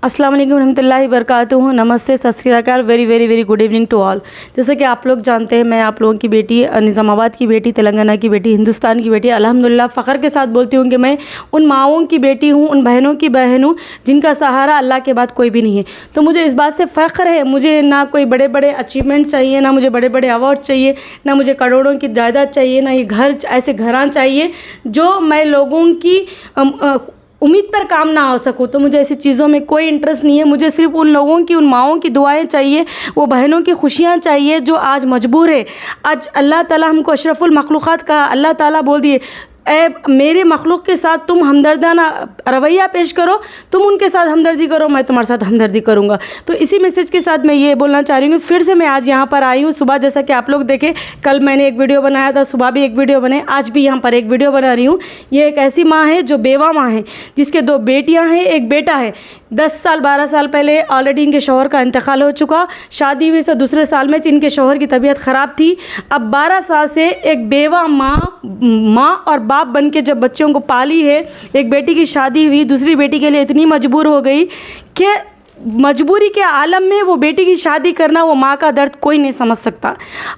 अस्सलाम वालेकुम रहमतुल्लाहि बरकातुहू। नमस्ते, सत श्री अकाल, very very very good evening to all. जैसे कि आप लोग जानते हैं, मैं आप लोगों की बेटी, निज़ामाबाद की बेटी, तेलंगाना की बेटी, हिंदुस्तान की बेटी, अल्हम्दुलिल्लाह फ़ख्र के साथ बोलती हूँ कि मैं उन माँओं की बेटी हूँ, उन बहनों की बहन हूँ जिनका सहारा अल्लाह के बाद कोई भी नहीं है। तो मुझे इस बात से फ़ख्र है, मुझे ना कोई बड़े बड़े अचीवमेंट चाहिए, ना मुझे बड़े बड़े अवार्ड चाहिए, ना मुझे करोड़ों की जायदाद चाहिए, ना ये घर ऐसे घरां चाहिए जो मैं लोगों की उम्मीद पर काम ना हो सकूँ। तो मुझे ऐसी चीज़ों में कोई इंटरेस्ट नहीं है। मुझे सिर्फ उन लोगों की, उन माँओं की दुआएं चाहिए, वो बहनों की खुशियाँ चाहिए जो आज मजबूर है। आज अल्लाह ताला हमको अशरफुल मखलूक़ात कहा। अल्लाह ताला बोल दिए, ए मेरे मखलूक के साथ तुम हमदर्दाना रवैया पेश करो, तुम उनके साथ हमदर्दी करो, मैं तुम्हारे साथ हमदर्दी करूँगा। तो इसी मैसेज के साथ मैं ये बोलना चाह रही हूँ, फिर से मैं आज यहाँ पर आई हूँ। सुबह जैसा कि आप लोग देखें, कल मैंने एक वीडियो बनाया था, सुबह भी एक वीडियो बनाई, आज भी यहाँ पर एक वीडियो बना रही हूँ। ये एक ऐसी माँ है जो बेवा माँ है, जिसके 2 बेटियाँ हैं, एक बेटा है। 10 साल 12 साल पहले ऑलरेडी इनके शौहर का इंतकाल हो चुका। शादी हुई से दूसरे साल में इनके शौहर की तबीयत ख़राब थी। अब 12 साल से एक बेवा माँ और बाप बन के जब बच्चों को पाली है। एक बेटी की शादी हुई, दूसरी बेटी के लिए इतनी मजबूर हो गई कि मजबूरी के आलम में वो बेटी की शादी करना, वो माँ का दर्द कोई नहीं समझ सकता।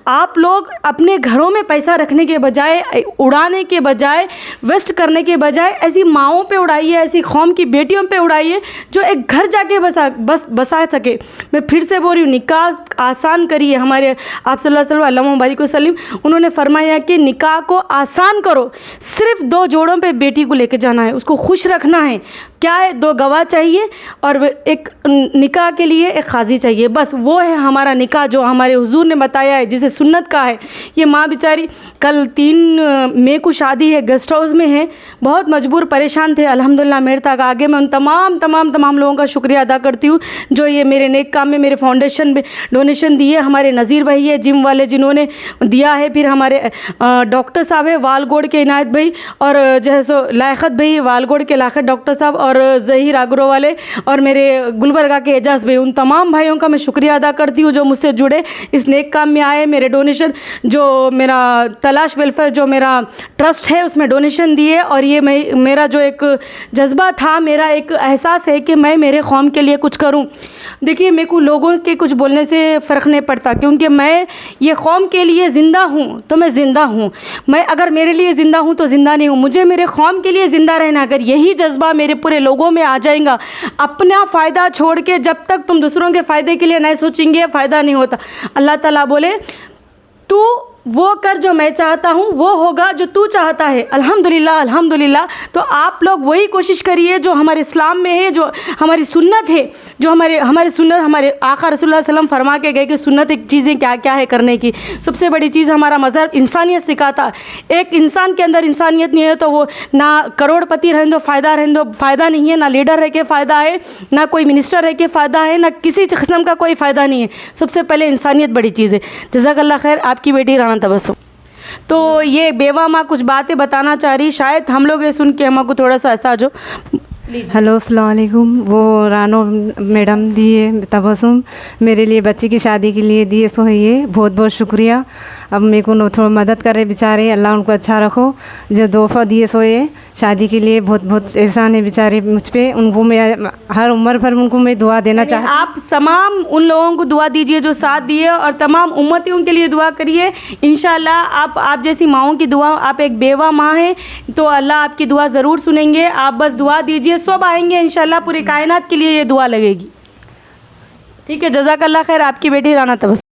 आप लोग अपने घरों में पैसा रखने के बजाय, उड़ाने के बजाय, वेस्ट करने के बजाय ऐसी माँओं पे उड़ाइए, ऐसी कौम की बेटियों पे उड़ाइए जो एक घर जाके बसा सके। मैं फिर से बोल रही हूँ, निकाह आसान करिए। हमारे आप सल्लल्लाहु अलैहि वसल्लम उन्होंने फरमाया कि निकाह को आसान करो। सिर्फ 2 जोड़ों पे बेटी को लेके जाना है, उसको खुश रखना है। क्या है, 2 गवाह चाहिए और एक निकाह के लिए एक काजी चाहिए, बस वो है हमारा निकाह जो हमारे हुजूर ने बताया है, जिसे सुन्नत का है। ये माँ बेचारी कल 3 मई को शादी है, गेस्ट हाउस में है, बहुत मजबूर परेशान थे। अल्हम्दुलिल्लाह मेरे तक आगे। मैं उन तमाम लोगों का शुक्रिया अदा करती हूँ जो ये मेरे नेक काम में, मेरे फाउंडेशन में डोनेशन दिए। हमारे नज़ीर भाई है जिम वाले, जिन्होंने दिया है। फिर हमारे डॉक्टर साहब है वालगोड़ के इनायत भाई, और जो है सो लायकत भाई, वालगोड़ के लायकत डॉक्टर साहब, और ज़हीर आगरो वाले, और मेरे गुलबर्गा के एजाज़ भाई। उन तमाम भाइयों का मैं शुक्रिया अदा करती हूँ जो मुझसे जुड़े, इस नेक काम में आए। मेरे डोनेशन जो मेरा तलाश वेलफेयर जो मेरा ट्रस्ट है उसमें डोनेशन दिए। और ये मेरा जो एक जज्बा था, मेरा एक एहसास है कि मैं मेरे कौम के लिए कुछ करूँ। देखिए, मेरे को लोगों के कुछ बोलने से फ़र्क नहीं पड़ता, क्योंकि मैं ये कौम के लिए ज़िंदा हूँ तो मैं ज़िंदा हूँ। मैं अगर मेरे लिए ज़िंदा हूँ तो ज़िंदा नहीं हूँ। मुझे मेरे कौम के लिए ज़िंदा रहना। अगर यही जज्बा मेरे पूरे लोगों में आ जाएगा, अपना फ़ायदा छोड़ के जब तक तुम दूसरों के फ़ायदे के लिए नहीं सोचेंगे, फ़ायदा नहीं होता। अल्लाह ताला बोले, तू वो कर जो मैं चाहता हूँ, वो होगा जो तू चाहता है। अल्हम्दुलिल्लाह अल्हम्दुलिल्लाह। तो आप लोग वही कोशिश करिए जो हमारे इस्लाम में है, जो हमारी सुन्नत है, जो हमारी सुन्नत, हमारे आका रसूलुल्लाह सल्लल्लाहु अलैहि वसल्लम फरमा के गए कि सुन्नत एक चीज़ें क्या क्या है करने की। सबसे बड़ी चीज़ हमारा मज़हब इंसानियत सिखाता। एक इंसान के अंदर इंसानियत नहीं है तो वो ना करोड़पति रहें दो फ़ायदा नहीं है, ना लीडर रह के फ़ायदा है, ना कोई मिनिस्टर रह के फ़ायदा है, ना किसी किस्म का कोई फ़ायदा नहीं है। सबसे पहले इंसानियत बड़ी चीज़ है। जज़ाकल्लाह खैर। आपकी बेटी राना तबस्सुम। तो ये बेवा माँ कुछ बातें बताना चाह रही, शायद हम लोग ये सुन के हमको थोड़ा सा एहसास हो। हेलो अस्सलाम वालेकुम। वो रानो मैडम दिए तबस्सुम मेरे लिए बच्चे की शादी के लिए दिए, सो है ये बहुत बहुत शुक्रिया। अब मेरे को थोड़ा मदद करे बेचारे, अल्लाह उनको अच्छा रखो। जो तोहफ़ा दिए सो ये शादी के लिए बहुत बहुत एहसान है बेचारे मुझ पे। उनको मैं हर उम्र पर उनको मैं दुआ देना चाहती। आप तमाम उन लोगों को दुआ दीजिए जो साथ दिए, और तमाम उम्मतियों के लिए दुआ करिए। इंशाल्लाह आप जैसी माँओं की दुआ, आप एक बेवा माँ हैं तो अल्लाह आपकी दुआ ज़रूर सुनेंगे। आप बस दुआ दीजिए, सब आएंगे इंशाल्लाह। पूरी कायनात के लिए ये दुआ लगेगी। ठीक है, जज़ाकल्लाह खैर। आपकी बेटी राना तबस्सुम।